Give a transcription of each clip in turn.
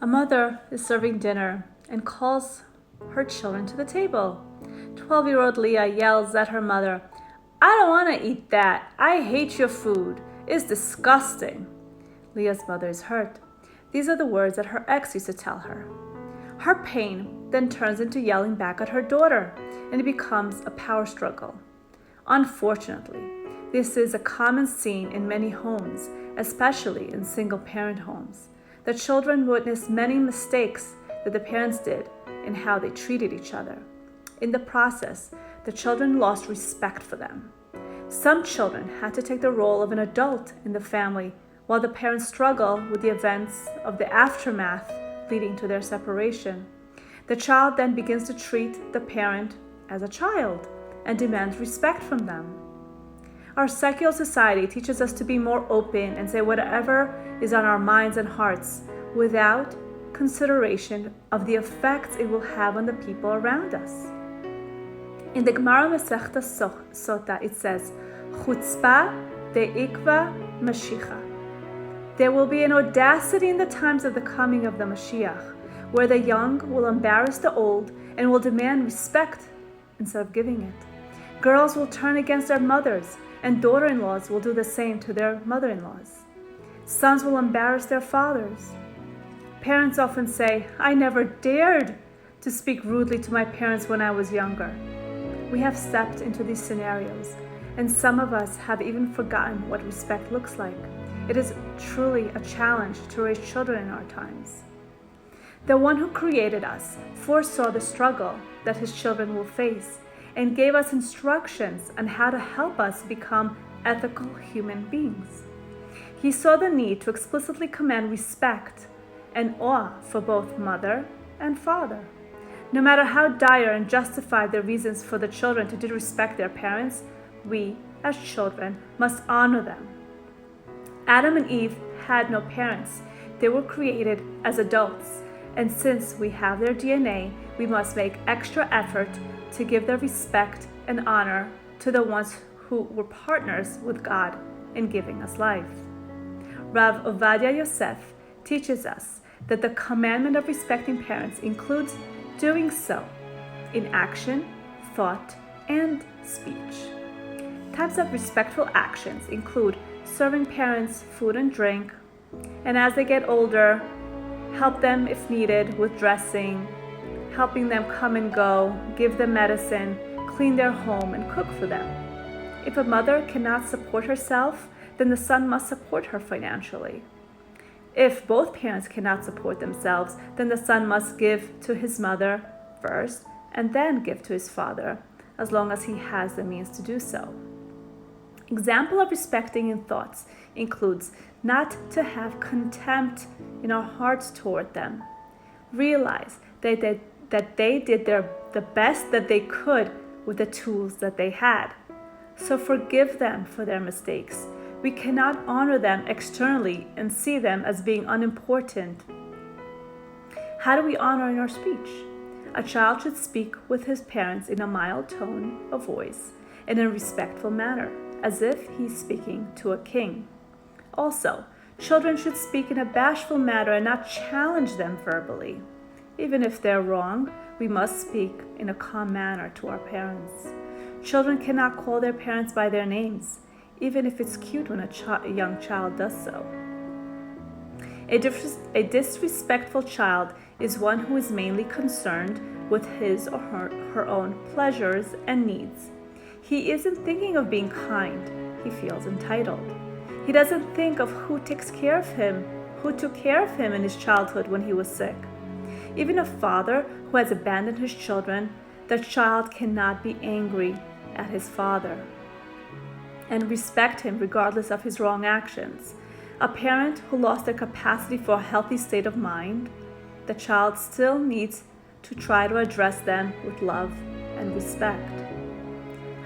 A mother is serving dinner and calls her children to the table. 12-year-old Leah yells at her mother, "I don't want to eat that. I hate your food. It's disgusting." Leah's mother is hurt. These are the words that her ex used to tell her. Her pain then turns into yelling back at her daughter, and it becomes a power struggle. Unfortunately, this is a common scene in many homes, especially in single-parent homes. The children witness many mistakes that the parents did in how they treated each other. In the process, the children lost respect for them. Some children had to take the role of an adult in the family while the parents struggle with the events of the aftermath leading to their separation. The child then begins to treat the parent as a child and demands respect from them. Our secular society teaches us to be more open and say whatever is on our minds and hearts without consideration of the effects it will have on the people around us. In the Gemara Masechta Sota, it says, "Chutzpah de'ikva Mashiach." There will be an audacity in the times of the coming of the Mashiach, where the young will embarrass the old and will demand respect instead of giving it. Girls will turn against their mothers, and daughter-in-laws will do the same to their mother-in-laws. Sons will embarrass their fathers. Parents often say, "I never dared to speak rudely to my parents when I was younger." We have stepped into these scenarios, and some of us have even forgotten what respect looks like. It is truly a challenge to raise children in our times. The one who created us foresaw the struggle that his children will face and gave us instructions on how to help us become ethical human beings. He saw the need to explicitly command respect and awe for both mother and father. No matter how dire and justified the reasons for the children to disrespect their parents, we, as children, must honor them. Adam and Eve had no parents. They were created as adults, and since we have their DNA, we must make extra effort to give their respect and honor to the ones who were partners with God in giving us life. Rav Ovadia Yosef teaches us that the commandment of respecting parents includes doing so in action, thought, and speech. Types of respectful actions include serving parents food and drink, and as they get older, help them if needed with dressing, helping them come and go, give them medicine, clean their home, and cook for them. If a mother cannot support herself, then the son must support her financially. If both parents cannot support themselves, then the son must give to his mother first and then give to his father, as long as he has the means to do so. Example of respecting in thoughts includes not to have contempt in our hearts toward them. Realize that they did the best that they could with the tools that they had. So forgive them for their mistakes. We cannot honor them externally and see them as being unimportant. How do we honor in our speech? A child should speak with his parents in a mild tone of voice and in a respectful manner, as if he's speaking to a king. Also, children should speak in a bashful manner and not challenge them verbally. Even if they're wrong, we must speak in a calm manner to our parents. Children cannot call their parents by their names, even if it's cute when a young child does so. A disrespectful child is one who is mainly concerned with his or her own pleasures and needs. He isn't thinking of being kind. He feels entitled. He doesn't think of who takes care of him, who took care of him in his childhood when he was sick. Even a father who has abandoned his children, the child cannot be angry at his father and respect him regardless of his wrong actions. A parent who lost their capacity for a healthy state of mind, the child still needs to try to address them with love and respect.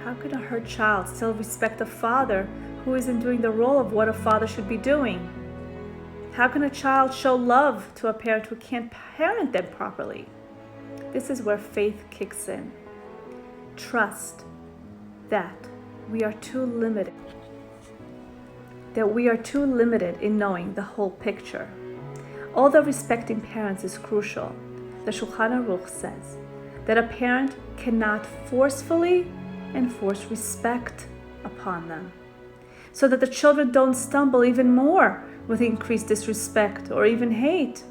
How can a hurt child still respect a father who isn't doing the role of what a father should be doing? How can a child show love to a parent who can't parent them properly? This is where faith kicks in. Trust that we are too limited in knowing the whole picture. Although respecting parents is crucial, the Shulchan Aruch says that a parent cannot forcefully enforce respect upon them, so that the children don't stumble even more with increased disrespect or even hate.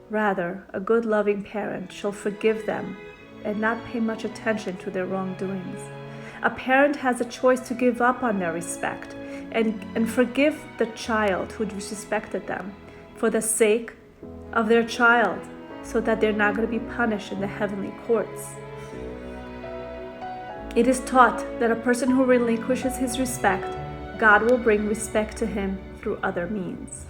Rather, a good loving parent shall forgive them and not pay much attention to their wrongdoings. A parent has a choice to give up on their respect and forgive the child who disrespected them for the sake of their child, so that they're not going to be punished in the heavenly courts. It is taught that a person who relinquishes his respect, God will bring respect to him through other means.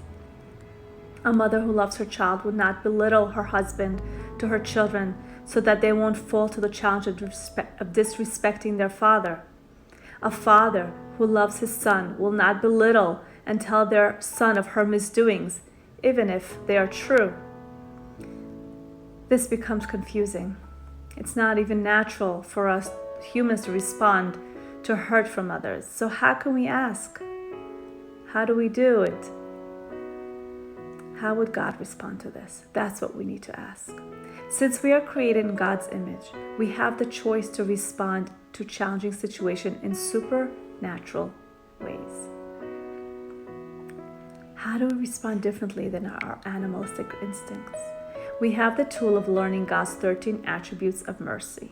A mother who loves her child will not belittle her husband to her children so that they won't fall to the challenge of disrespecting their father. A father who loves his son will not belittle and tell their son of her misdoings, even if they are true. This becomes confusing. It's not even natural for us humans to respond to hurt from others. So how can we ask? How do we do it? How would God respond to this? That's what we need to ask. Since we are created in God's image, we have the choice to respond to challenging situations in supernatural ways. How do we respond differently than our animalistic instincts? We have the tool of learning God's 13 attributes of mercy.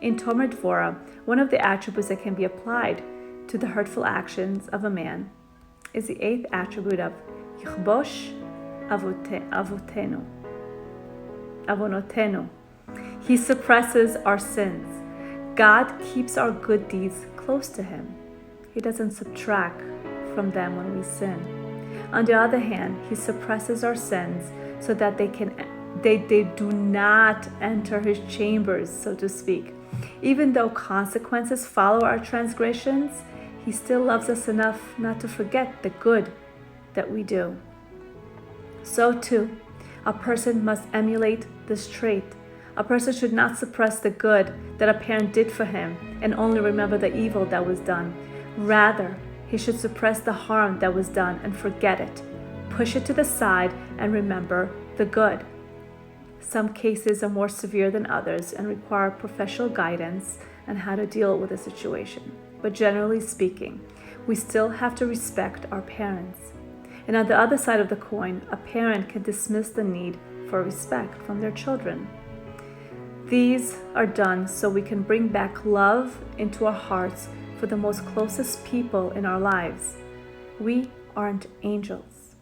In Tomer Dvorah, one of the attributes that can be applied to the hurtful actions of a man is the 8th attribute of Yichbosh Avonotenu. He suppresses our sins. God keeps our good deeds close to him. He doesn't subtract from them when we sin. On the other hand, he suppresses our sins so that they do not enter his chambers, so to speak. Even though consequences follow our transgressions, he still loves us enough not to forget the good that we do. So too, a person must emulate this trait. A person should not suppress the good that a parent did for him and only remember the evil that was done. Rather, he should suppress the harm that was done and forget it, push it to the side, and remember the good. Some cases are more severe than others and require professional guidance on how to deal with a situation. But generally speaking, we still have to respect our parents. And on the other side of the coin, a parent can dismiss the need for respect from their children. These are done so we can bring back love into our hearts for the most closest people in our lives. We aren't angels.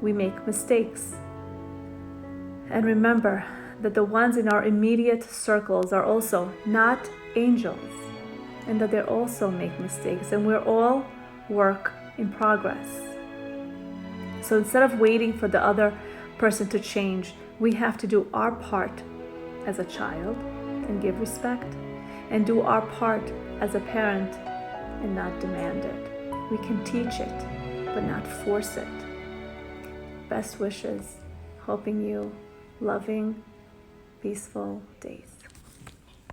We make mistakes. And remember that the ones in our immediate circles are also not angels, and that they also make mistakes, and we're all work in progress. So instead of waiting for the other person to change, we have to do our part as a child and give respect, and do our part as a parent and not demand it. We can teach it, but not force it. Best wishes, hoping you loving, peaceful days.